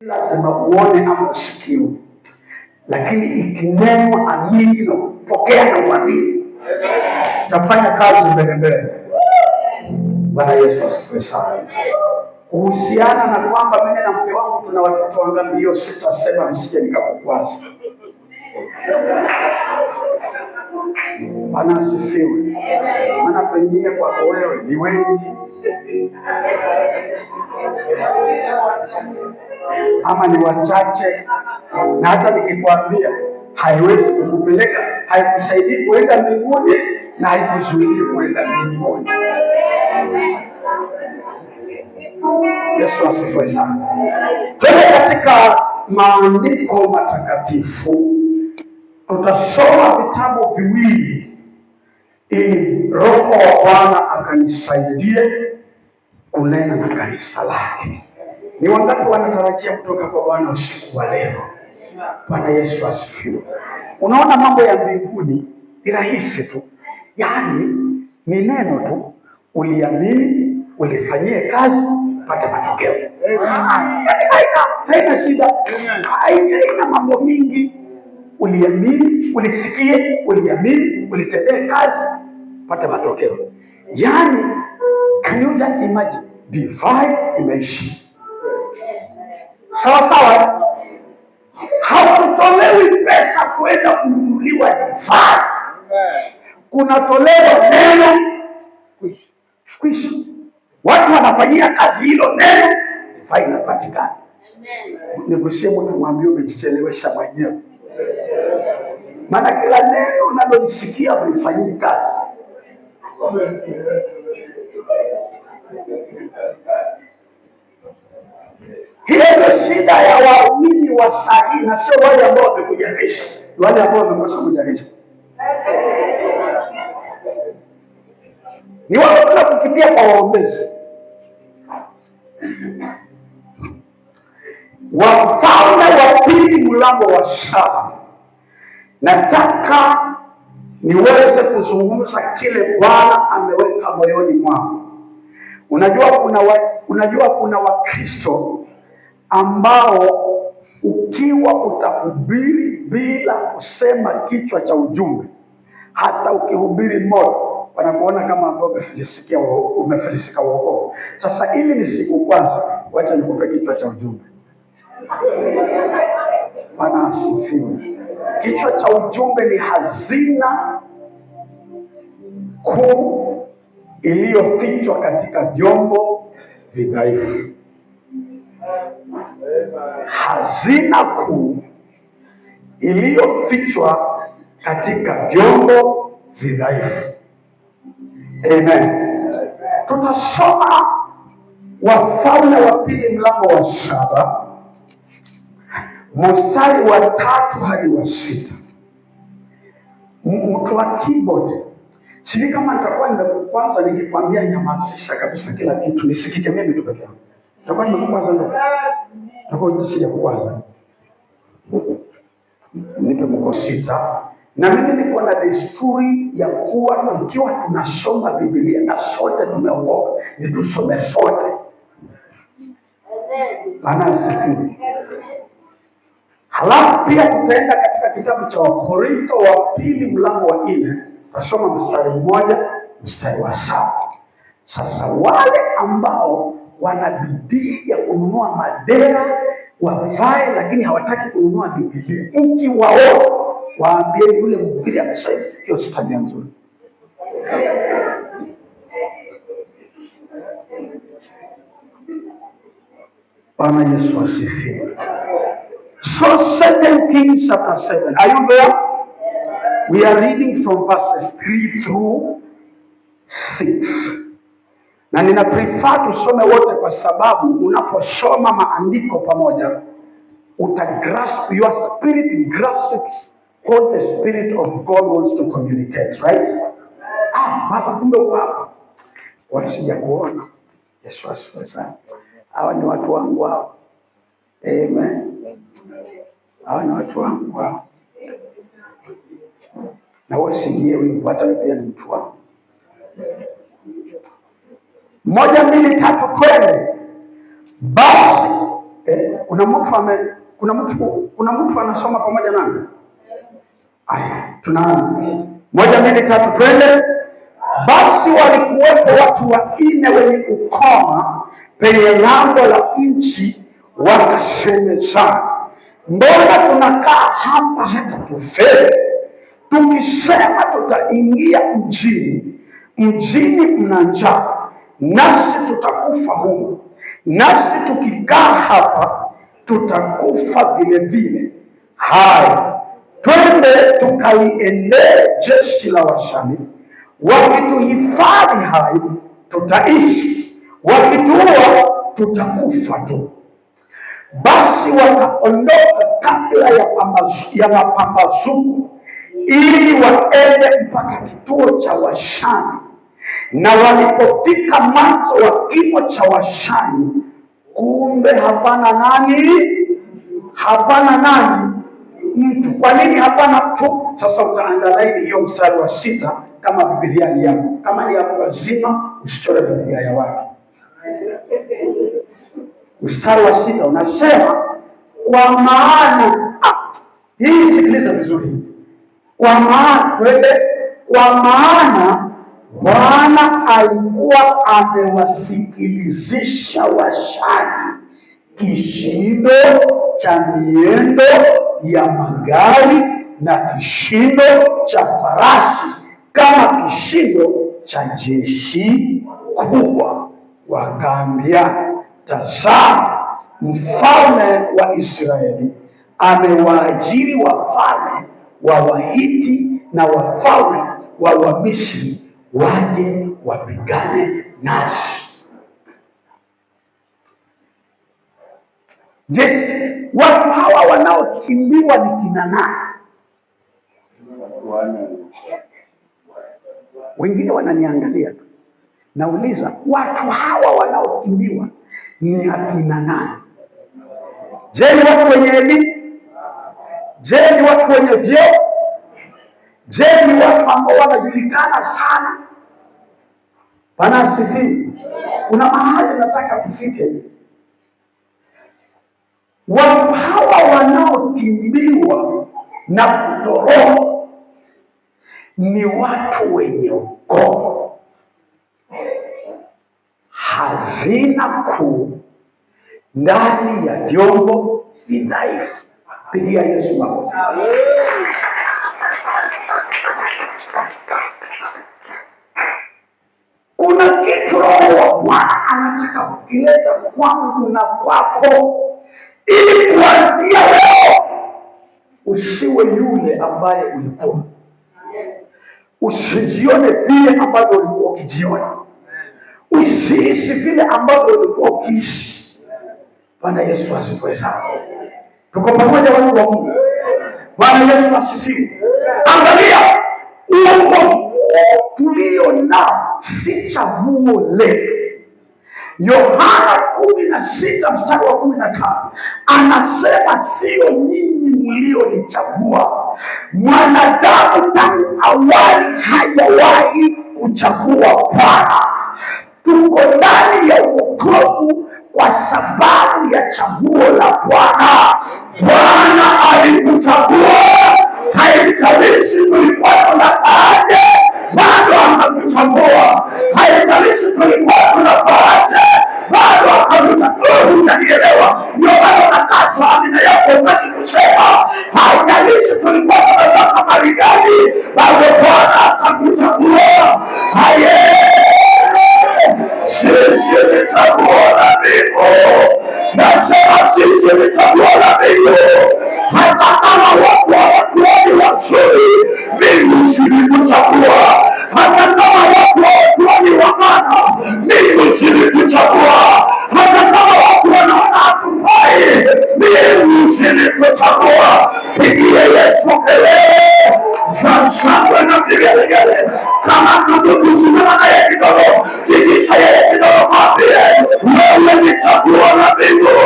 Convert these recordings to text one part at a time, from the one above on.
lazima uone ama usikie, lakini ikinenwa amini na kupokea na uamini, utafanya kazi mbele mbele. Bwana Yesu asifiwe sana. Kuhusiana na kwamba mimi na mke wangu tuna watoto wangapi, hiyo sitasema nisije nikakukwaza. Bwana asifiwe. Maana pengine kwa wewe ni wengi ama ni wachache, na hata nikikwambia haiwezi kukupeleka, haikusaidii kuenda mbinguni na haikuzuii kuenda mbinguni. Yesu asifiwe sana. Twende katika maandiko matakatifu, tutasoma vitabu viwili ili Roho wa Bwana akanisaidie kunena na kanisa lake. Ni wangapi wanatarajia kutoka kwa Bwana usiku wa leo? Bwana Yesu asifiwe. Unaona, mambo ya mbinguni ni rahisi tu, yaani ni neno tu, uliamini, ulifanyie kazi, pata matokeo. Haina shida, haina mambo mingi. Uliamini, ulisikie, uliamini, ulitendee kazi, pata matokeo. Yaani, can you just imagine, divine imeishi sawa sawa. Hautolewi pesa kwenda kununuliwa divine, kunatolewa neno kuishi. Watu wanafanyia kazi hilo neno, divine inapatikana. Nigusie mtu, mwambie umejichelewesha mwenyewe, maana kila neno unalolisikia ulifanyie kazi. Hiyo ndio shida ya waumini wa sahihi, na sio wale ambao wamekuja kesho, wale ambao wamekosa kuja kesho. Ni wale wanataka kukimbia kwa waombezi. Wafalme wa Pili mlango wa 7. Nataka niweze kuzungumza kile Bwana ameweka moyoni mwangu. Unajua kuna Wakristo ambao ukiwa utahubiri bila kusema kichwa cha ujumbe, hata ukihubiri moto, wanakuona kama ambao umefilisika wokovu. Sasa ili ni siku kwanza, wacha nikupe kichwa cha ujumbe. Bwana asifiwe. Kichwa cha ujumbe ni hazina kuu iliyofichwa katika vyombo vidhaifu. Hazina kuu iliyofichwa katika vyombo vidhaifu. Amen. Tutasoma Wafalme wa Pili mlango wa 7 mstari wa 3 hadi wa 6. Mtu wa keyboard, sijui kama nitakuwa nimekukwaza nikikwambia nyamazisha kabisa kila kitu nisikike mimi tu peke yangu. Nitakuwa nimekukwaza ndio? Nitakuwa jinsi ya kukwaza. Nipe mko 6. Na mimi niko na desturi ya kuwa tukiwa tunasoma Biblia na sote tumeokoka, ni tusome sote. Bwana asifiwe. Halafu pia tutaenda katika kitabu cha Wakorintho wa Pili mlango wa 4, tutasoma mstari 1 mstari wa 7. Sasa wale ambao wana bidii ya kununua madera wavae, lakini hawataki kununua Biblia, ukiwaona waambie yule mhubiri amesema hiyo si tabia nzuri. Bwana Yesu asifiwe. So 2 Kings chapter 7. Are you there? We are reading from verses 3 through 6. Na nina prefer tusome wote kwa sababu unaposoma maandiko pamoja utagrasp, your spirit grasps what the Spirit of God wants to communicate, right? Baba kumbe uko hapa. Wasija kuona. Yesu asifiwe sana. Hawa ni watu wangu hao. Amen. Hawa ni watu wangu hao. Na wasikie ulipata pia ni mtu wangu. 1, 2, 3 twende. Basi Kuna mtu anasoma pamoja nami? Aya, tunaanza. 1, 2, 3, twende. Basi walikuwepo watu 4 wenye ukoma penye lango la nchi, wakasemezana, mbona tunakaa hapa hata tufe? Tukisema tutaingia mjini mna njaa, nasi tutakufa humo, nasi tukikaa hapa tutakufa vile vile. Haya, twende tukaliendee jeshi la Washami, wakituhifadhi hai tutaishi, wakituua tutakufa tu. Basi wakaondoka kabla ya mapambazuko, ili waende mpaka kituo cha Washami. Na walipofika mwanzo wa kimo cha Washami, kumbe hapana nani mtu. Kwa nini hapana mtu? Sasa utaangalia hiyo mstari wa 6 kama Biblia ni yako. Kama ni yako lazima usichore Biblia ya watu. Mstari wa 6 unasema, kwa maana hii, sikiliza vizuri. Kwa maana Bwana alikuwa amewasikilizisha Washami kishindo cha miendo ya magari na kishindo cha farasi, kama kishindo cha jeshi kubwa. Wakaambiana, tazama, mfalme wa Israeli amewaajiri wafalme wa Wahiti na wafalme wa Wamisri waje wapigane nasi. Yes, watu hawa wanaokimbiwa ni kina nani? Wengine wananiangalia tu. Nauliza, watu hawa wanaokimbiwa ni akina nani? Je, ni watu wenye elimu? Je, ni watu wenye vyeo? Je, ni watu ambao wanajulikana sana? Bwana asifiwe. Kuna mahali nataka tufike. Watu hawa wanaokimbiwa na kutoroka ni watu wenye ukoo, hazina kuu ndani ya vyombo vidhaifu. Pigia Yesu makofi. Kuna kitu Roho wa Bwana anataka kukileta kwangu na kwako, ili kuanzia leo usiwe yule ambaye ulikuwa. Usijione vile ambavyo ulikuwa ukijiona. Usiishi vile ambavyo ulikuwa ukiishi. Bwana Yesu asifiwe sana. Tuko pamoja watu wa Mungu. Bwana Yesu asifiwe. Angalia, uongozi tulio nao si chaguo letu. Yohana 16 mstari wa 15 anasema, sio nyinyi mlionichagua. Mwanadamu tangu awali hajawahi kuchagua Bwana. Tuko ndani ya wokovu kwa sababu ya chaguo la Bwana. Bwana alikuchagua, haijalishi tulikuwa tunakaaje, bado akakuchagua. Haijalishi tulikuwa tunakaaje, bado akakuchagua. Unanielewa? Ndio maana nakaa familia yako ukati kusema, haijalishi tulikuwa tunataka mali gani, bado Bwana akakuchagua. Sisi ni chaguo la Mungu. Nasema sisi ni chaguo la Mungu. Hata kama watu hawakuoni wazuri, Mungu silikuchagua. Hata kama watu hawakuoni wamana, Mungu silikuchagua. Hata kama watu wanaona hatufai, Mungu silikuchagua. Pigie Yesu kelele za shangwe na vigelegele. Kama kusimama na yeye kidogo, tikisa yeye kidogo, mwambie wewe ni chaguo la Mungu.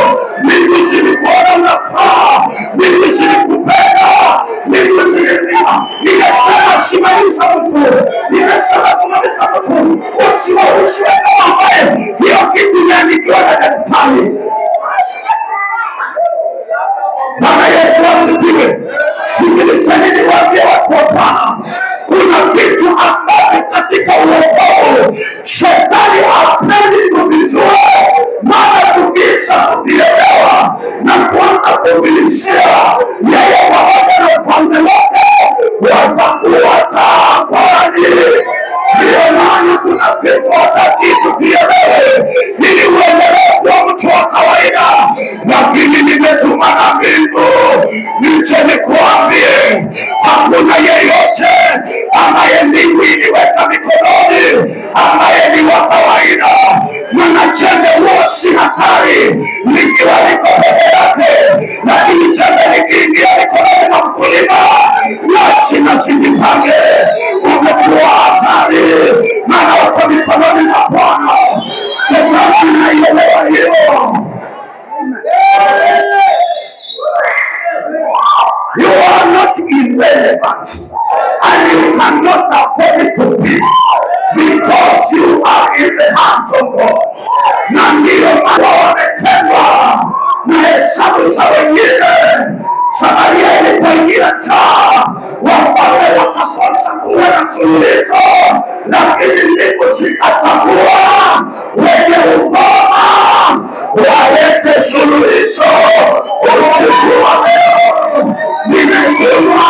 Mungu silikuona unafaa, Mungu silikupenda, Mungu silikupenda. Nimesema simamisha mtu, simamisha mtu. Usiwe kama ambaye hiyo kitu imeandikiwa na daktari. Sikilizeni niwaambie watu wa Bwana, kuna vitu ambavyo katika uokovu shetani hapendi kuvijua, maana tukisha kuvielewa na kuanza kuvilishia yeye pamoja na ufalme wake watakuwa taabani. Ndiyo maana kuna vitu hatakitu vielewe ili uendelee kuwa mtu wa kawaida, lakini nimetuma na mbingu nije nikuambie, hakuna yeyote ambaye mbingu iliweka mikononi ambaye ni wa kawaida. Maana jembe huo si hatari likiwa liko peke yake, lakini jembe likiingia mikononi mwa mkulima lazima zijipange, umekuwa hatari, maana uko mikononi mwa Bwana. Shetani anaielewa hiyo. You are not irrelevant and you cannot afford to be, because you are in the hands of God. Na ndiyo maana wametengwa na hesabu za wengine. Samaria ilipoingia njaa, wafalme wakakosa kuwa na suluhisho, lakini ndipo zikatambua wenye ukoma walete suluhisho. Usiku wa leo nimetumwa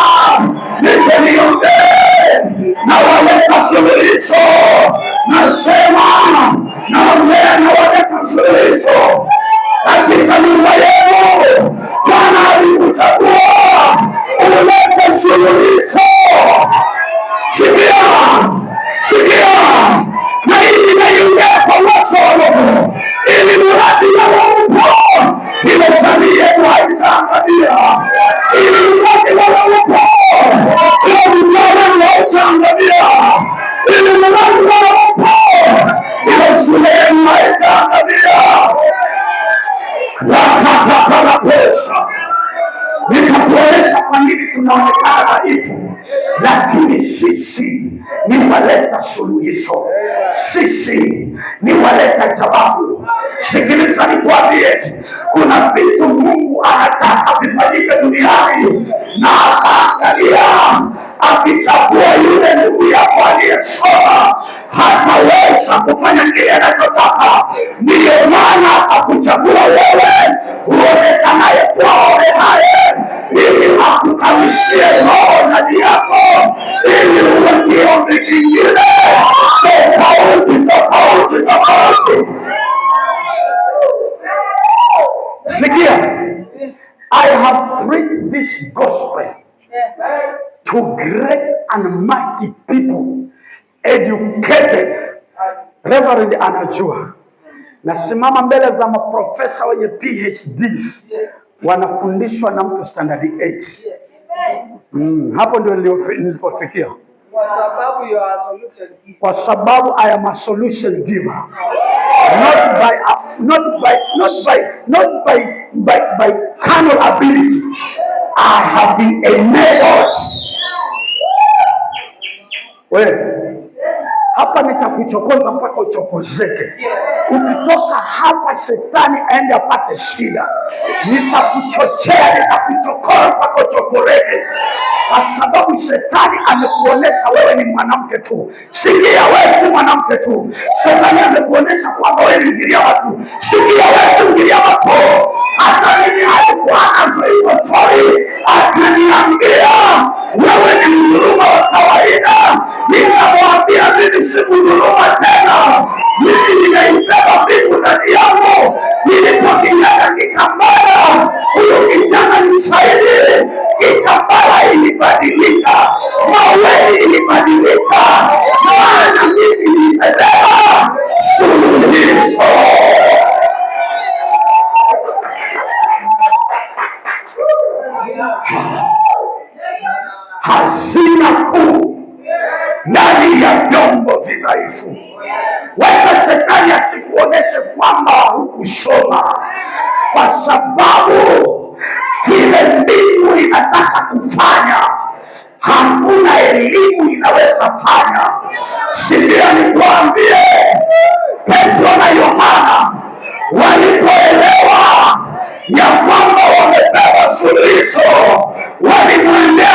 nije niombee na waleta suluhisho. Nasema naombea na waleta suluhisho katika nyumba yenu. Bwana alikuchagua ulete suluhisho. Sikia, na hii naiongea kwa uwezo wa Mungu, ili mradi ya Mungu ile jamii yetu haitaangamia, ili mradi wa Mungu ile mjane haitaangamia, ili mradi wa Mungu ile shule yetu haitaangamia. Wakatapala pesa nikakueleza kwa nini tunaonekana dhaifu, lakini sisi ni waleta suluhisho, sisi ni waleta jawabu. Sikiliza nikwambie, kuna vitu Mungu anataka vifanyike duniani, na akaangalia akichagua yule ndugu yako aliyesoma hataweza kufanya kile anachotaka. Ndiyo maana akuchagua wewe uonekanaye kwaonenaye, ili akukamishie roho ndani yako, ili uwe kiumbe kingine tofauti. Sikia, I have preached this gospel to great and mighty people, educated. Reverend anajua, nasimama mbele za maprofesa wenye PhDs, wanafundishwa na mtu standard 8. Hapo ndio nilipofikia, kwa sababu I am a solution giver, not by carnal ability. I have been enabled. Wewe hapa nitakuchokoza mpaka uchokozeke. Ukitoka hapa shetani aende apate shida. Nitakuchochea, nitakuchokora mpaka uchokoreke, kwa sababu shetani amekuonesha wewe ni mwanamke tu. Sikia, wewe si mwanamke tu. Shetani amekuonesha kwamba wewe ni mgiria watu. Sikia, wewe si mgiria watu. Hata mimi alikuwa nazo hizo story, akaniambia wewe ni mdhuluma wa kawaida. Nikamwambia mimi si mdhuluma tena, mimi nimeibeba mbingu ndani yangu. Nilipokinyaka kitambara, huyo kijana nisaidie, kitambara ilibadilika, maweli ilibadilika, maana mimi nimebeba suluhisho. Hazina kuu ndani ya vyombo vidhaifu. Weka shetani asikuoneshe kwamba hukusoma, kwa sababu kile mbingu inataka kufanya hakuna elimu inaweza fanya. Sikia nikwambie, Petro na Yohana walipoelewa ya kwamba wamepewa suluhisho, walimwendea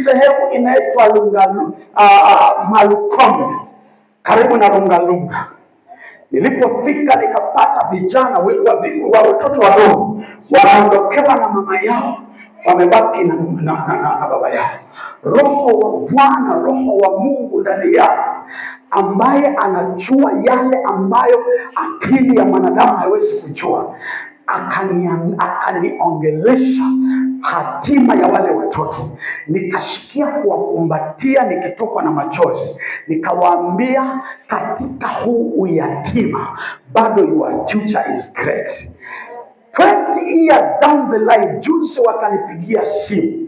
sehemu inaitwa Malukome, karibu na Lungalunga. Nilipofika nikapata vijana wa watoto wadogo wanaondokewa na mama yao, wamebaki na baba yao. Roho wa Bwana, Roho wa Mungu ndani yao, ambaye anajua yale ambayo akili ya mwanadamu haiwezi kujua, akaniongelesha hatima ya wale watoto. Nikashikia kuwakumbatia nikitokwa na machozi, nikawaambia, katika huu uyatima bado your future is great. 20 years down the line, juzi wakanipigia simu,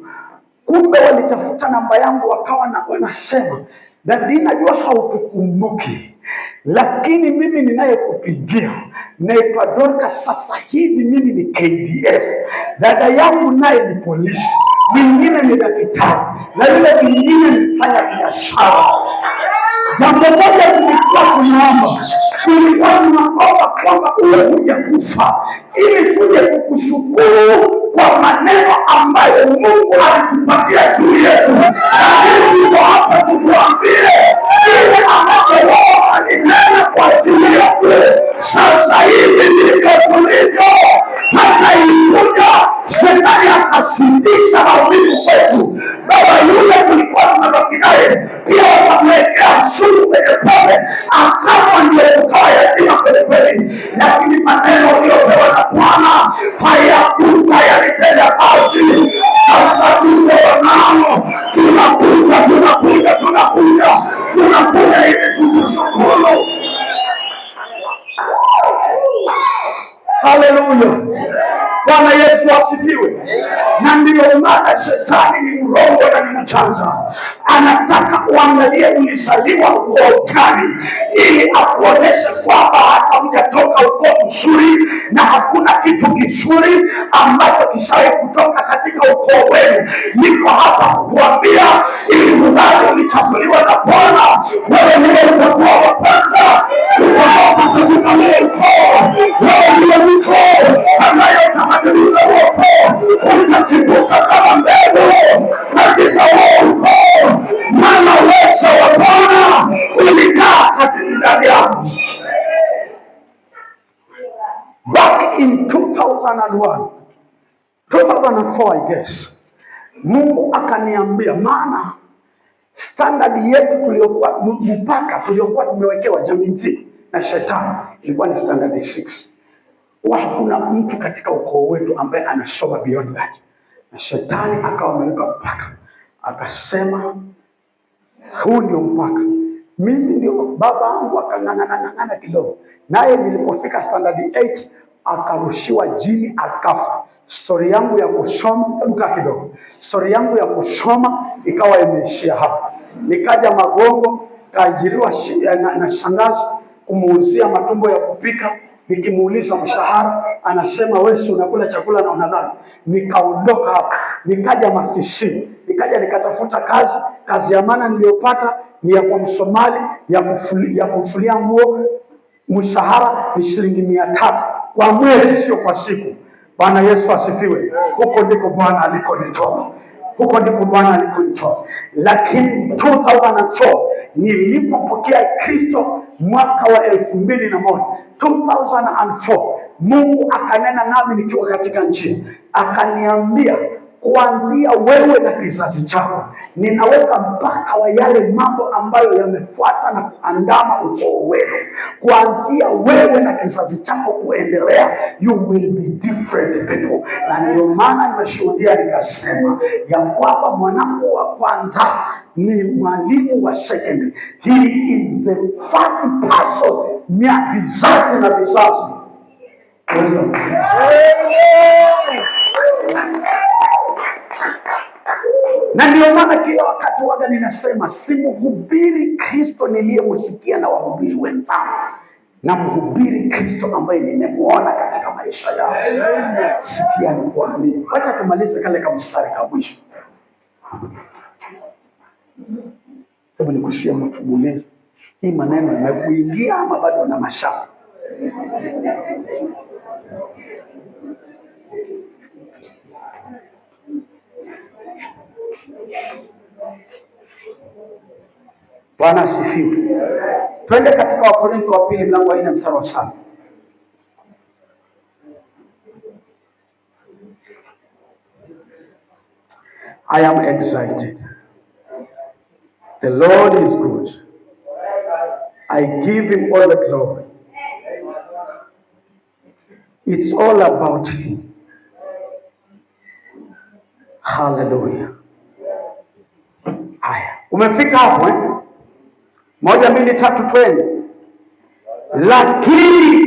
kumbe walitafuta namba yangu, wakawa wanasema, Dadi, najua hautukumbuki, lakini mimi ninayekupigia naitwa Dorcas, sasa hivi mimi ni KDF, dada yangu naye ni polisi, mwingine ni daktari, na yule mwingine ni mfanya biashara. Jambo moja tulikuwa tunaomba kwamba uwe kuja kufa ili tuje kukushukuru kwa maneno ambayo Mungu alikupatia juu yetu. Na hivyo hapa tukuambie ile ambayo Roho alinena kwa ajili yetu. Sasa hivi ndivyo tulivyo. Hata ilikuja Shetani akasitisha maumivu kwetu. Baba yule tulikuwa tunabaki naye pia wakamwekea sumu kwenye pombe, akawa ndio tukawa yatima kweli kweli. Lakini maneno uliyopewa na Bwana hayakuja yalitenda kazi. Sasa tuko nao, tunakuja ili tukushukuru. Haleluya. Bwana Yesu asifiwe. Na ndiyo maana Shetani ni mrongo na ni mchanja, anataka uangalie ulizaliwa ukoo gani, ili akuoneshe kwamba hata hujatoka ukoo mzuri na hakuna kitu kizuri ambacho kishawahi kutoka katika ukoo wenu. Niko hapa kukuambia, ili mradi ulichaguliwa na Bwana, wewe ndiye utakuwa wa kwanza kutoka katika ukoo. Wewe ndiye mtu ambaye utabadilisha ukoo, utachipuka kama mbegu katika ukoo, maana uwezo wa Bwana ulikaa katika ndani yako. Back in 2004 I guess, Mungu akaniambia, maana standard yetu tuliokuwa mpaka tuliokuwa tumewekewa jamii nzima na Shetani ilikuwa ni standard 6. Hakuna mtu katika ukoo wetu ambaye anasoma beyond that. Na Shetani akawa ameweka mpaka, akasema huu ndio mpaka. Mimi ndio baba yangu akang'ang'ana kidogo, naye nilipofika standard 8 akarushiwa jini akafa. Story yangu ya kusoma, kidogo, story yangu ya kusoma ikawa imeishia hapa. Nikaja Magongo, kaajiriwa na shangazi kumuuzia matumbo ya kupika. Nikimuuliza mshahara, anasema wewe unakula chakula na unalala. Nikaondoka hapa, nikaja Mafisini, nikatafuta kazi ya maana niliyopata ni ya kwa Msomali ya kumfulia nguo. Mshahara ni shilingi 300 kwa mwezi, sio kwa siku. Bwana Yesu asifiwe. Huko ndiko Bwana alikonitoa. Lakini 2004 nilipopokea Kristo mwaka wa 2001, 2004 Mungu akanena nami nikiwa katika nchi, akaniambia, kuanzia wewe na kizazi chako ninaweka mpaka wa yale mambo ambayo yamefuata na kuandama ukoo wenu. Kuanzia wewe na kizazi chako kuendelea, you will be different people. Na ndio maana nimeshuhudia nikasema ya kwamba mwanangu wa kwanza ni mwalimu wa secondary. He is the first person mia vizazi na vizazi. Na ndio maana kila wakati waga ninasema, simhubiri Kristo niliyemsikia na wahubiri wenzangu, na mhubiri Kristo ambaye nimemuona katika maisha yao. Sikia nikwambie, wacha tumalize kale kama mstari ka mwisho. Hebu nikushie mtubulize, hii maneno yamekuingia ama bado na mashaka? Bwana asifiwe. Twende katika Wakorintho wa pili mlango wa 4 mstari wa 7. I am excited. The Lord is good. I give him all the glory. It's all about him. Hallelujah. Haya, umefika hapo eh? 1, 2, 3 twende. Lakini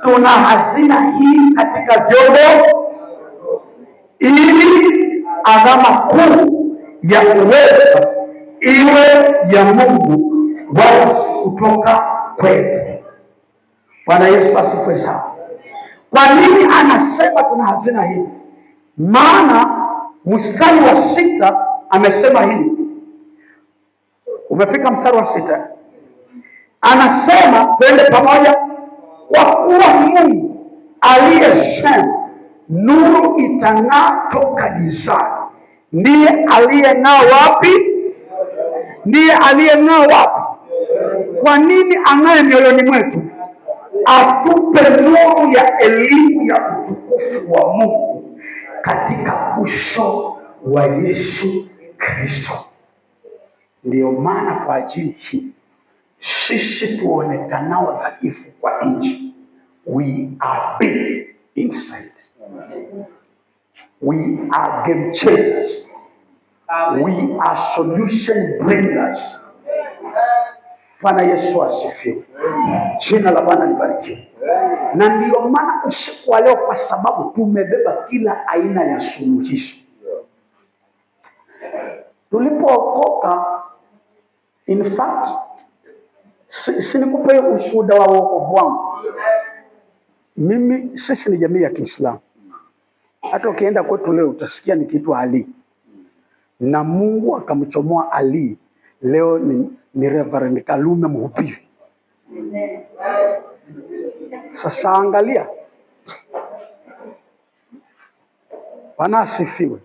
tuna hazina hii katika vyombo, ili adhama kuu ya uweza iwe ya Mungu, wala kutoka kwetu. Bwana Yesu asifiwe sana. Kwa nini anasema tuna hazina hii? Maana mstari wa 6 amesema hivi. Umefika mstari wa 6? Anasema twende pamoja, kwa kuwa Mungu aliyesema nuru itang'aa toka gizani, ndiye aliyeng'aa wapi? Ndiye aliyeng'aa wapi? Kwa nini ang'ae mioyoni mwetu? Atupe nuru ya elimu ya utukufu wa Mungu katika uso wa Yesu Kristo. Ndiyo maana kwa ajili hii sisi tuonekanao dhaifu kwa nje, we are big inside. We are game changers. We are solution bringers. Bwana Yesu asifiwe. Jina la Bwana libarikiwe. Na ndiyo maana usiku wa leo, kwa sababu tumebeba kila aina ya suluhisho. Tulipookoka, in fact, sinikupe ushuhuda wa wokovu wangu. Sisi ni jamii ya Kiislamu. Hata ukienda kwetu leo utasikia nikiitwa Ali. Na Mungu akamchomoa Ali. Leo ni Reverend Kalume mhubiri. Sasa angalia. Bwana asifiwe.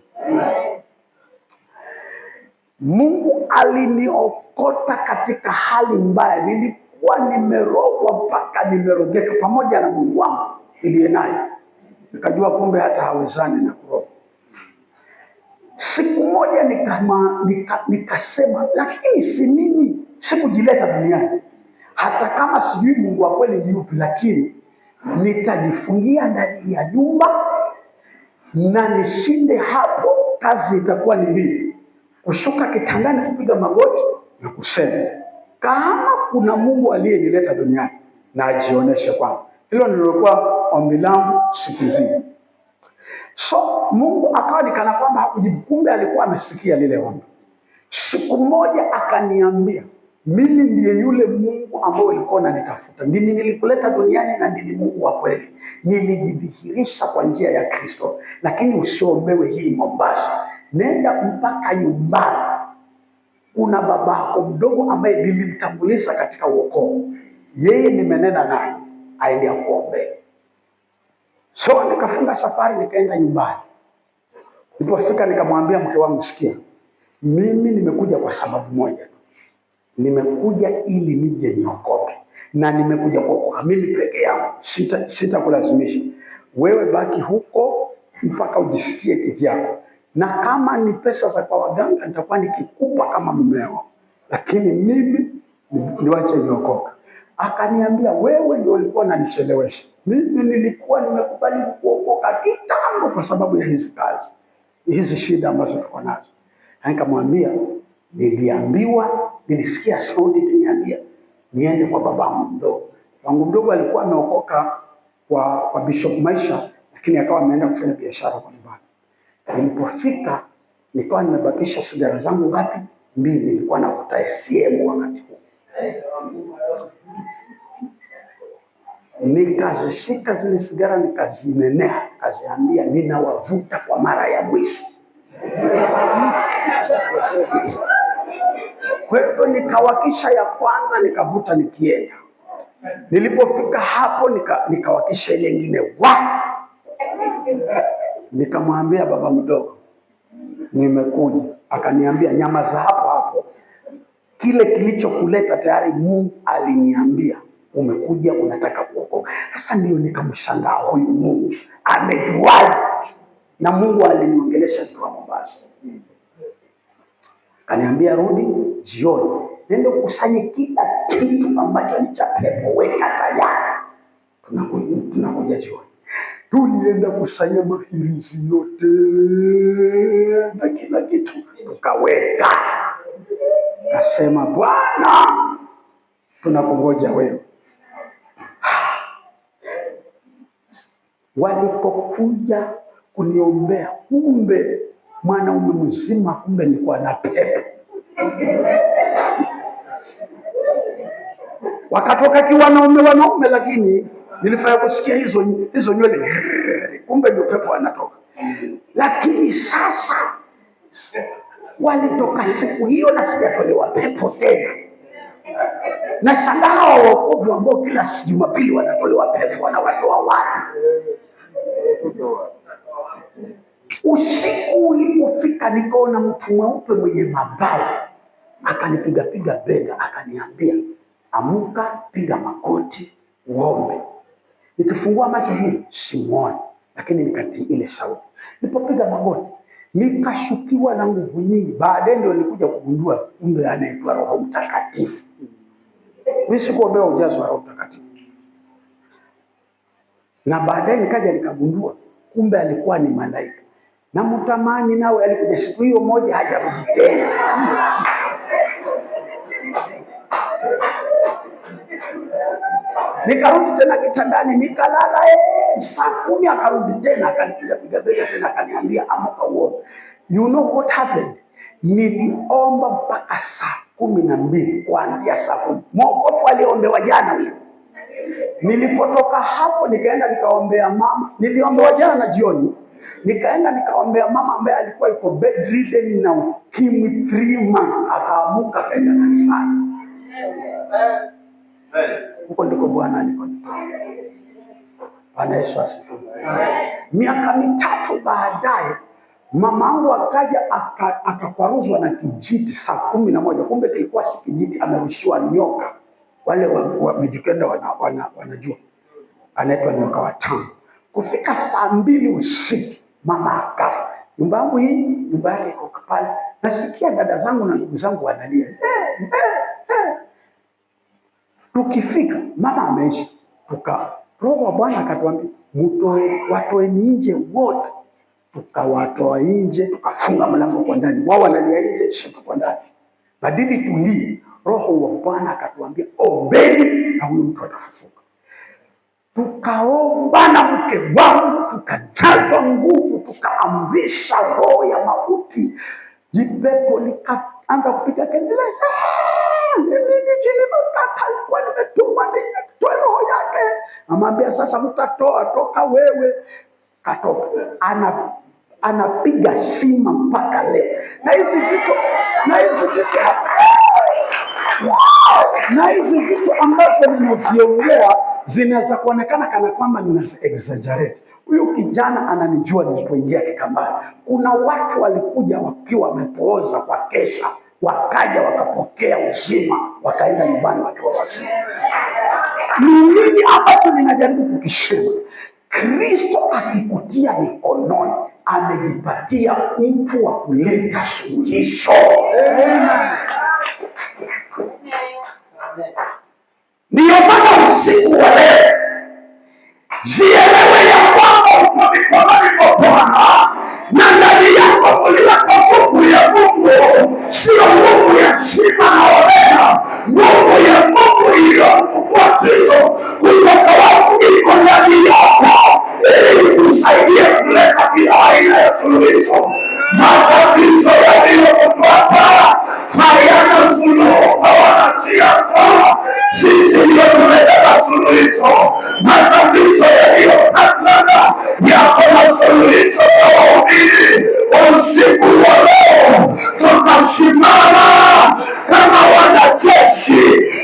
Mungu aliniokota katika hali mbaya. Nilikuwa nimerogwa mpaka nimerogeka pamoja na Mungu wangu niliye naye. Nikajua kumbe hata hawezani na kuroga. Siku moja nikasema, lakini si mimi sikujileta duniani. Hata kama sijui Mungu wa kweli ni yupi, lakini nitajifungia ndani ya nyumba na nishinde hapo. Kazi itakuwa ni mbili: kushuka kitandani, kupiga magoti na kusema, kama kuna Mungu aliyenileta duniani na ajionyeshe kwangu. Hilo nilikuwa ombi langu siku nzima. So Mungu akawa ni kana kwamba hakujibu, kumbe alikuwa amesikia lile ombi. Siku moja akaniambia, mimi ndiye yule Mungu ambaye ulikuwa unanitafuta. Mimi nilikuleta duniani na ndimi Mungu wa kweli. Nilijidhihirisha kwa njia ya Kristo. Lakini usiombewe hii Mombasa. Nenda mpaka nyumbani. Kuna babako mdogo ambaye nilimtambulisha katika wokovu. Yeye nimenena naye, aende akuombee. So nikafunga safari, nikaenda nyumbani. Nilipofika nikamwambia mke wangu, sikia, mimi nimekuja kwa sababu moja. Nimekuja ili nije niokoke. Na nimekuja kuokoka mimi peke yangu. Sitakulazimisha. Wewe baki huko mpaka ujisikie kivyako. Na kama ni pesa za kwa waganga nitakuwa nikikupa kama mumeo. Lakini mimi niwache niokoka. Akaniambia, wewe ndio ulikuwa unanichelewesha. Mimi nilikuwa nimekubali kuokoka kitambo kwa sababu ya hizi kazi, hizi shida ambazo tuko nazo. Nikamwambia, nilisikia sauti ikiniambia niende kwa babangu mdogo. Babangu mdogo alikuwa ameokoka kwa Bishop Maisha, lakini akawa ameenda kufanya biashara kwa nyumbani. Nilipofika nikawa nimebakisha sigara zangu ngapi? 2. Nilikuwa navuta SCM wakati huo. Nikazishika zile sigara, nikazimenea, nikaziambia ninawavuta kwa mara ya mwisho. Kwa hivyo nikawakisha ya kwanza, nikavuta nikienda. Nilipofika hapo nikawakisha ile nyingine. Nikamwambia baba mdogo, nimekuja. Akaniambia, nyama za hapo hapo, kile kilichokuleta tayari Mungu aliniambia umekuja unataka kuokoka. Sasa ndio nikamshangaa huyu Mungu amejuaje? Na Mungu aliniongelesha kwa Mombasa. Kaniambia rudi jioni, nenda ukusanye kila kitu ambacho ni cha pepo, weka tayari. Tunakuja jioni. Tulienda kusanya mahirizi yote na kila kitu tukaweka. Kasema Bwana, tunakungoja wewe. Walipokuja kuniombea, kumbe mwanaume mzima, kumbe nilikuwa na pepo. Wakatoka wanaume, lakini nilifanya kusikia hizo nywele, kumbe ndio pepo anatoka. Lakini sasa walitoka siku hiyo na sijatolewa pepo tena. Na shangaa wokovu ambao kila Jumapili wanatolewa pepo, wanawatoa wapi? Usiku ulipofika nikaona mtu mweupe mwenye mabawa akanipiga bega, akaniambia amuka, piga magoti uombe. Nikifungua macho hivi simuoni, lakini nikatii ile sauti. Nilipopiga magoti nikashukiwa na nguvu nyingi. Baadaye ndio nilikuja kugundua kumbe anaitwa Roho Mtakatifu. Mimi sikuombewa ujazo wa Roho Mtakatifu. Na baadaye nikaja nikagundua kumbe alikuwa ni malaika. Na mtamani nawe alikuja siku hiyo moja, hajarudi tena. Nikarudi tena kitandani nikalala, saa 10 akarudi tena akanipiga bega tena akaniambia amka uombe. You know what happened? Niliomba mpaka saa 12, kuanzia saa 10. Mwokofu aliombewa jana huyo. Nilipotoka hapo nikaenda nikaombea mama, niliombewa jana jioni. Nikaenda nikaombea mama ambaye alikuwa yuko bedridden na ukimwi 3 months, akaamuka kaenda kanisani. Huko ndiko Bwana alikonitoa. Bwana Yesu asifiwe. Miaka 3 baadaye mamangu akaja akakwaruzwa na kijiti saa 11. Kumbe kilikuwa si kijiti, amerushiwa nyoka. Wale wamejikenda wanajua. Anaitwa nyoka wa tamu. Kufika saa 2 usiku mama akafa. Nyumba yangu hii, nyumba yake iko pale. Nasikia dada zangu na ndugu zangu wanalia. Tukifika mama ameishi. Roho wa Bwana akatuambia watoeni nje wote. Tukawatoa nje, tukafunga mlango kwa ndani. Wao wanalia nje, sisi tuko ndani. Badili tulie. Roho wa Bwana akatuambia ombeni na huyo mtu atafufuka. Tukaomba na mke wangu, tukajazwa nguvu, tukaamrisha roho ya mauti. Jipepo likaanza kupiga kelele. Mimi jini mtaka alikuwa nimetuma nitoe roho yake. Amwambia sasa mtatoa, toka wewe. Katoka. Anapiga sima mpaka leo. Na hizi vitu ambazo ninaziongea zinaweza kuonekana kana kwamba ninazi exaggerate. Huyu kijana ananijua nilipoingia Kikambani. Kuna watu walikuja wakiwa wamepooza kwa kesha, wakaja wakapokea uzima, wakaenda nyumbani wakiwa wazima. Ni nini ambacho ninajaribu kukisema? Kristo akikutia mikononi, amejipatia mtu wa kuleta suluhisho. Ndiyo maana usiku wa leo jielewe ya kwamba uko mikononi mwa Bwana, na ndani yako kulika nguvu ya Mungu, sio nguvu ya shima na omena. Nguvu ya Mungu iliyomfufua Kristo kutoka wafu iko ndani yako, ili kusaidia kuleta kila aina ya suluhisho. Matatizo yaliyokupata hayana suluhu kwa wanasiasa. Sisi ndio tumeleta suluhisho. Matatizo yaliyokupata yako na suluhisho kwa waumini. Usiku wa leo tukasimama kama wanajeshi.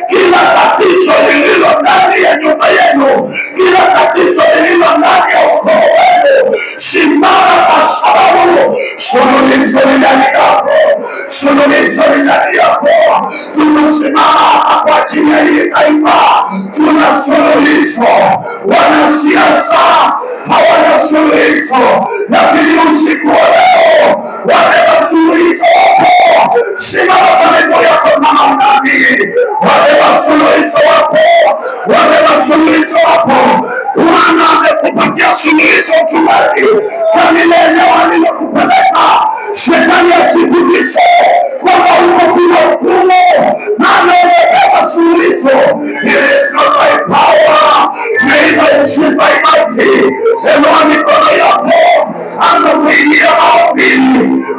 Kila tatizo lililo ndani ya nyumba yenu, kila tatizo lililo ndani ya ukoo wenu, simama, kwa sababu suluhisho ni ndani yako. suluhisho ni ndani yako. Tunasimama kwa ajili ya hili taifa, tuna suluhisho. Wanasiasa hawana suluhisho, lakini usiku wa leo wabeba suluhisho wako. Simama kwa miguu yako kama unaamini, wabeba suluhisho wako, wabeba suluhisho wako. Bwana amekupatia suluhisho tumaini kwa milele walilokupeleka. Shetani asikutishe kwamba uko kuna hukumu, maana umebeba suluhisho. It is not by power, neither by mighty. Inua mikono yako, anakuingia maombi.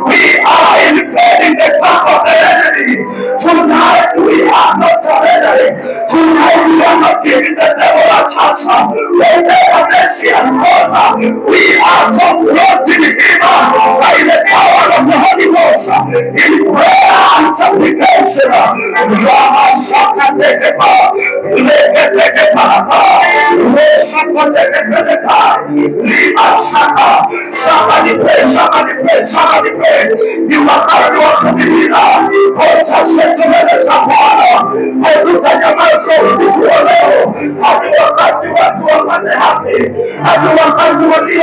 We are invading the camp of the enemy. Tonight we are not surrendering. Tonight we are not giving the devil a chance. Whatever Messiah cause, we are confronting him by the power of the Holy Ghost in prayer and supplication. Somebody pray, somebody pray, somebody pray. You are not your community. Utasetelele za Bwana, hatutanyamaza usiku wa leo. Hadi wakati watu wapate haki, hadi wakati walio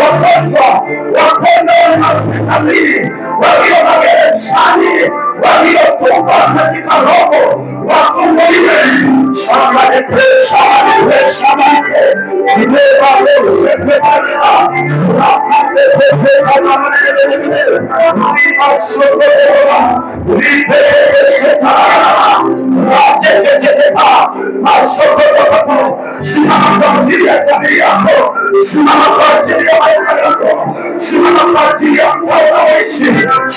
wagonjwa wapone hospitalini, walio magerezani, waliofungwa katika roho wafunguliwe. Somebody pray, somebody pray, somebody pray. Simama kwa ajili ya jamii yako, simama kwa ajili ya maisha yako, simama kwa ajili ya mtaa unaoishi,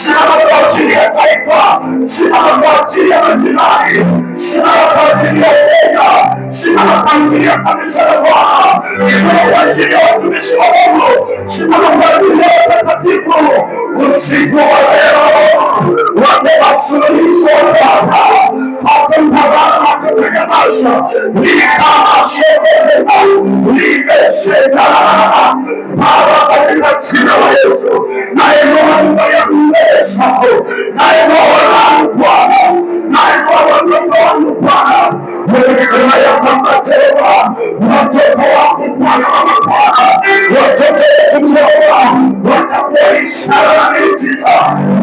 simama kwa ajili ya taifa, simama kwa ajili ya majirani, simama kwa ajili ya Kenya, simama kwa ajili ya kanisa la Bwana, simama kwa ajili ya watumishi wa Mungu, simama kwa ajili ya watakatifu. Usiku wa leo wabeba suluhisho Bwana, hakutabana hakutegemasha likama shekeleka limesheka Baba, katika jina la Yesu nainua nyumba ya mbele zako, nainua langu Bwana, nainua watoto wangu Bwana. Umesema ya kwamba Jehova, watoto wangu Bwana wa Bwana, watoto wetu Jehova watakuwa ishara na miujiza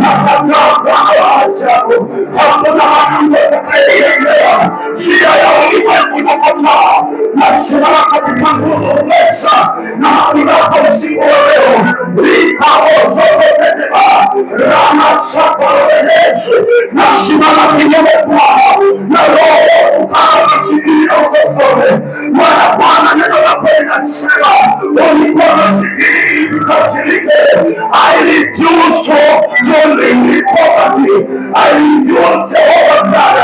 na kataa Bwana wa ajabu. Hakuna mwanamke atakayeendea njia ya ulimwengu inakataa. Nasimama katika nguvu uweza na mamlaka usiku wa leo, likaozokoteba rama sakoroenesu. Nasimama kinyume Bwana na roho kukana masikio utotone. Bwana Bwana, neno lako linasema ulikuwa masikini ukasirike. I refuse to live in poverty. I refuse, Jehovah God,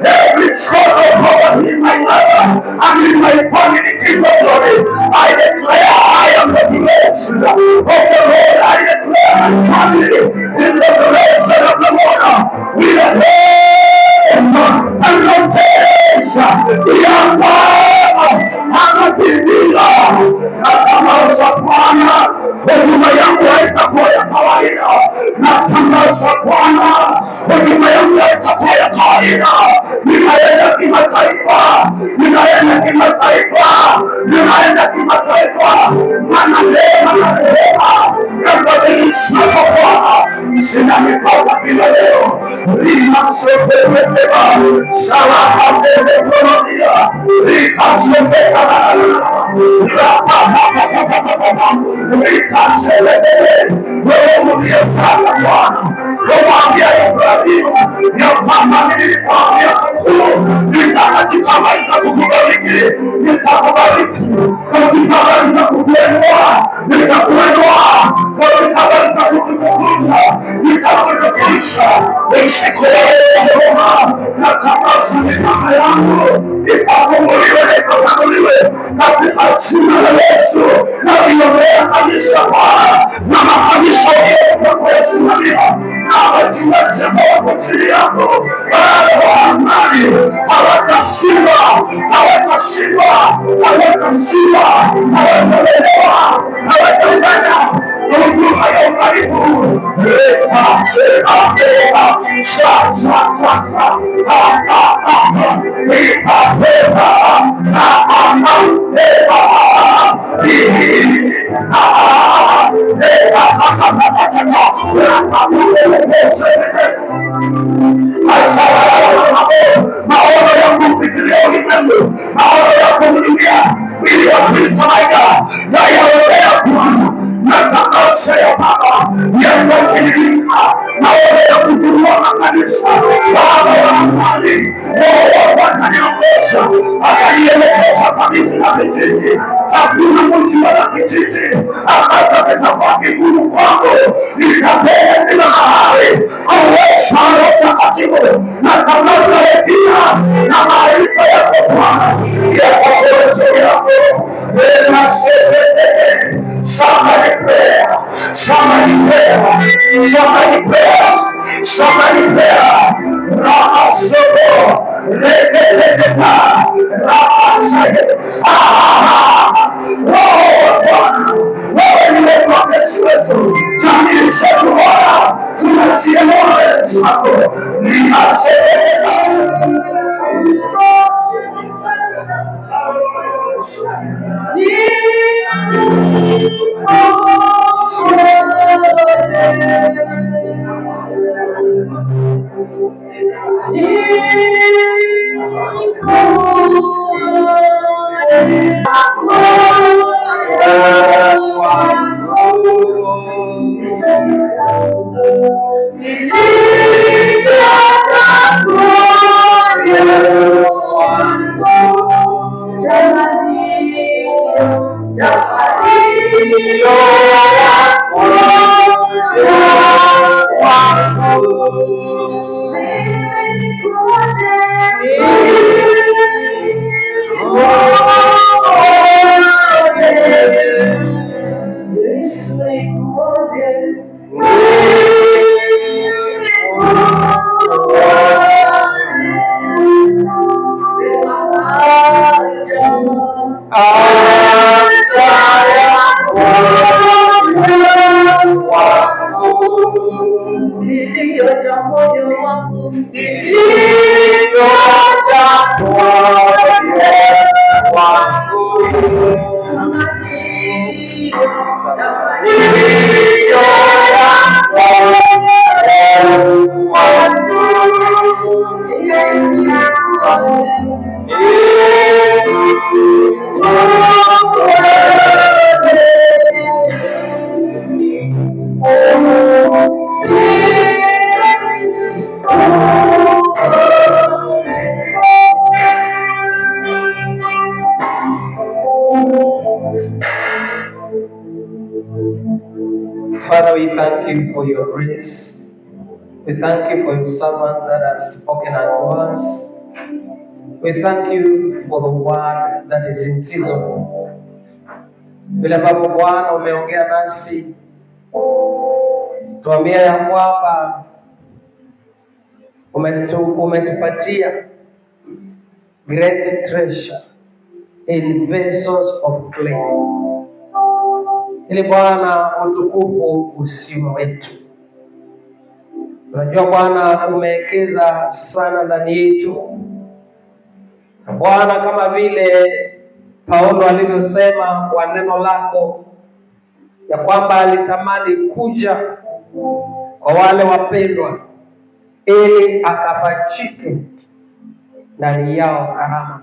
every sort of poverty in my life and in my family, King of glory. I declare I am the blessed of the Lord. I declare my family is the blessed of the Lord. We are name and no taste. We are one and a biblia. Natangaza Bwana, huduma yangu haitakuwa ya kawaida. Natangaza Bwana, huduma yangu haitakuwa ya kawaida. Ninaenda kimataifa, ninaenda kimataifa, ninaenda kimataifa. Maana neema na rehema yabadilisha Bwana. Sina mipaka bila leo. Limasopeleka sawa mbele Bwana. Likasopeleka wewe uliyepanga Bwana, kumwambia Ibrahimu ya kwamba nilifanya nitakatikamaliza kukubariki, nitakubariki katika kukuinua, nitakuinua katika kukutukuza, nitakutukuza. Usiku wa leo Jehova, natangaza mipaka yangu ikafunguliwe, ikafunguliwe katika jina la Yesu. Naliombea kanisa Bwana na makanisa yote kuyasimamia na wachungaji ambao wako chini yako, wale wa amani hawatashinda, hawatashinda, hawatashinda, hawatalewa, hawatafanya huduma ya ukarimu. Maono ya kufikiria ulimwengu, maono ya kuhudumia ili wakuifanya na yaotea Bwana matangazo ya Baba yanayotimilika, maono ya kufungua makanisa. Baba wa amani, Roho wako akaniongoza, akanielekeza kwa miji na vijiji. Hakuna mji wala kijiji ambacho kitakuwa kigumu kwangu. Nitapenda kila mahali kwa uwezo wa Roho Mtakatifu na tangaza hekima na maarifa yako Bwana yako uwezo yako. Somebody pray, somebody pray, somebody pray, somebody pray. Rama Soto, Reketa, Rama Saye. Bwana, wewe ni mwokozi wetu, jamii zetu Bwana, tunasia moyo zako, ninasema Father, we thank you for your grace. We thank you for your servant that has spoken unto us. We thank you for the word that is in season. Vile ambavyo Bwana umeongea nasi, tuambia ya kwamba umetupatia great treasure in vessels of clay. Ili Bwana utukufu usiwe wetu. Unajua Bwana umewekeza sana ndani yetu. Na Bwana, kama vile Paulo alivyosema kwa neno lako ya kwamba alitamani kuja kwa wale wapendwa ili akapachike ndani yao karama.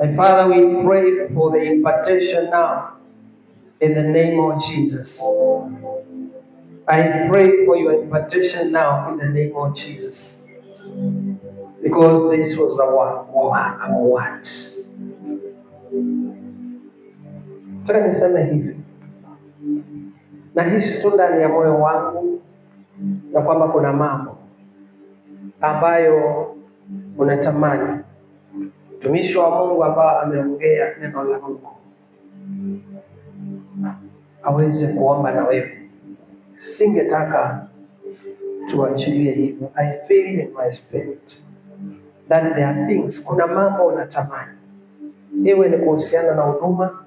My Father, we pray for the impartation now in the name of Jesus. I pray for your impartation now in the name of Jesus. Because this was a word. Nataka niseme hivi. Nahisi tu ndani ya moyo wangu na kwamba kuna mambo ambayo unatamani mtumishi wa Mungu ambaye ameongea neno la Mungu aweze kuomba na wewe. Singetaka tuachilie hivyo. I feel in my spirit that there are things, kuna mambo unatamani. Iwe ni kuhusiana na huduma,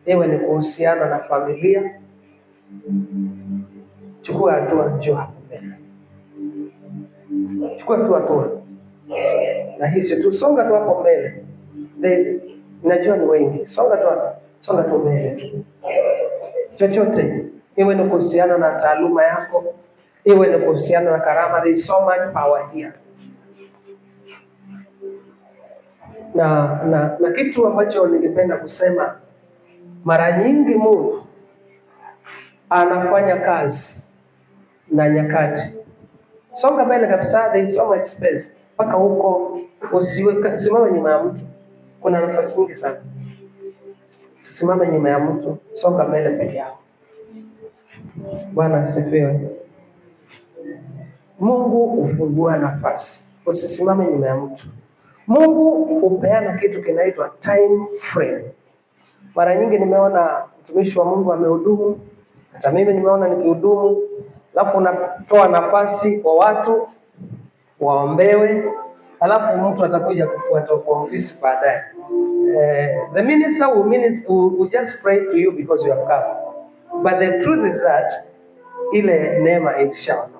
iwe ni kuhusiana na familia, Chukua hatua, njoo hapo mbele. Chukua tu hatua. Na hizi tu, songa tu hapo mbele. Najua ni wengi. Songa tu mbele tu. Chochote, iwe ni kuhusiana na taaluma yako, iwe ni kuhusiana na karama, there is so much power here. Na kitu ambacho ningependa kusema, mara nyingi Mungu anafanya kazi na nyakati. Songa mbele kabisa, there is so much space. Paka huko, usimame nyuma ya mtu. Kuna nafasi nyingi sana. Usimame nyuma ya mtu, songa mbele peke yako. Bwana asifiwe. Mungu hufungua nafasi. Usisimame nyuma ya mtu. Mungu hupeana kitu kinaitwa time frame. Mara nyingi nimeona mtumishi wa Mungu amehudumu, hata mimi nimeona nikihudumu, alafu unatoa nafasi kwa watu waombewe, alafu mtu atakuja kufuata kwa ofisi baadaye. The minister will just pray to you because you have come. But the truth is that ile neema ilishaondoka.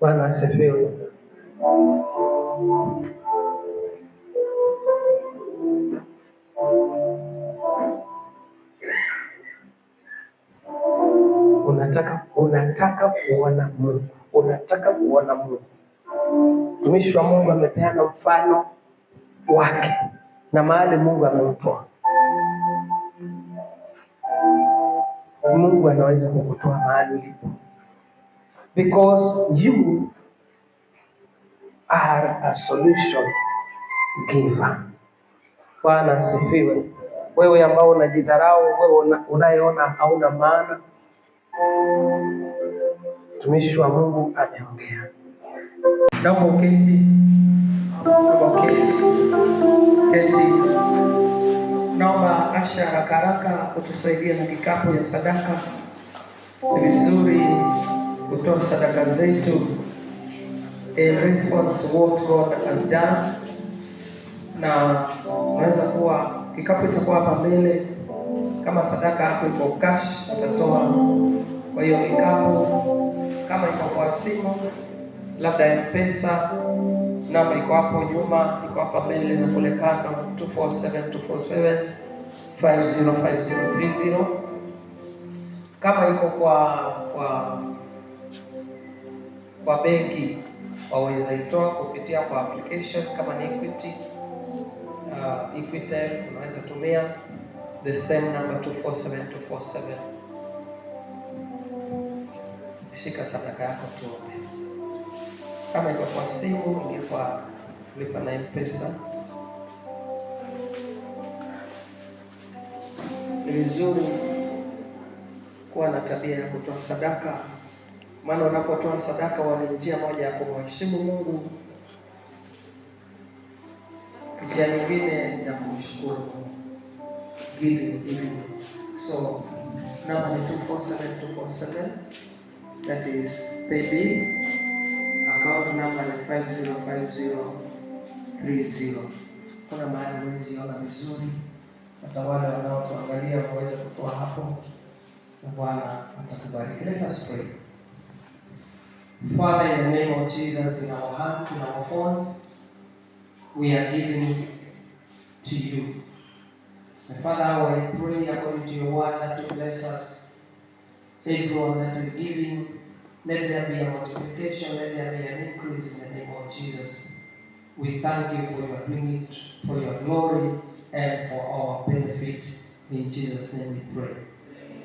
Bwana asifiwe. Unataka kuona Mungu. Unataka kuona Mungu. Mtumishi wa Mungu amepeana mfano wake na mahali Mungu amemtoa. Mungu anaweza kukutoa mahali ulipo, because you are a solution giver. Bwana asifiwe. Wewe ambao unajidharau, wewe unayeona hauna maana, mtumishi wa Mungu ameongea. Naomba uketi. Naomba Asha haraka utusaidie na kikapu ya sadaka. Ni vizuri kutoa sadaka zetu in response to what God has done. Na unaweza kuwa kikapu itakuwa hapa mbele. Kama sadaka hapo iko cash, utatoa kwa hiyo kikapu. Kama iko kwa simu, labda M-Pesa, namba iko hapo nyuma, iko hapa mbele na kule kando, 247 505030. Kama iko kwa benki, waweza itoa kupitia kwa application kama ni Equity, Equitel, unaweza tumia the same number 247247. Shika sadaka yako tuombe. Kama iko kwa simu, lipa na M-Pesa. Ni vizuri kuwa na tabia ya kutoa sadaka, maana unapotoa sadaka ni njia moja ya kumheshimu Mungu, njia nyingine ya kumshukuru. Giving. So number 247247, that is paybill. Account number 505030. Kuna mahali mwezi ona vizuri, hata wale wanaotuangalia waweze kutoa hapo, na Bwana atakubariki. Let us pray. Father, in the name of Jesus, in our hands, in our phones, we are giving to you. And Father, I pray according to your word that you bless us. Everyone that is giving, let there be a multiplication, let there be an increase in the name of Jesus. We thank you for your doing it, for your glory, and for our benefit. In Jesus' name we pray.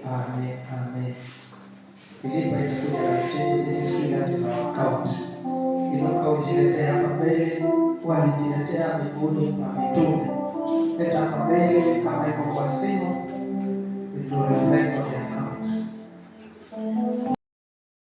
Amen. Amen. Filipa itakuja na change ministry, that is our account. Inuka ujiletea hapa mbele, walijiletea miguuni pa mitume. Leta hapa mbele, kama iko kwa simu,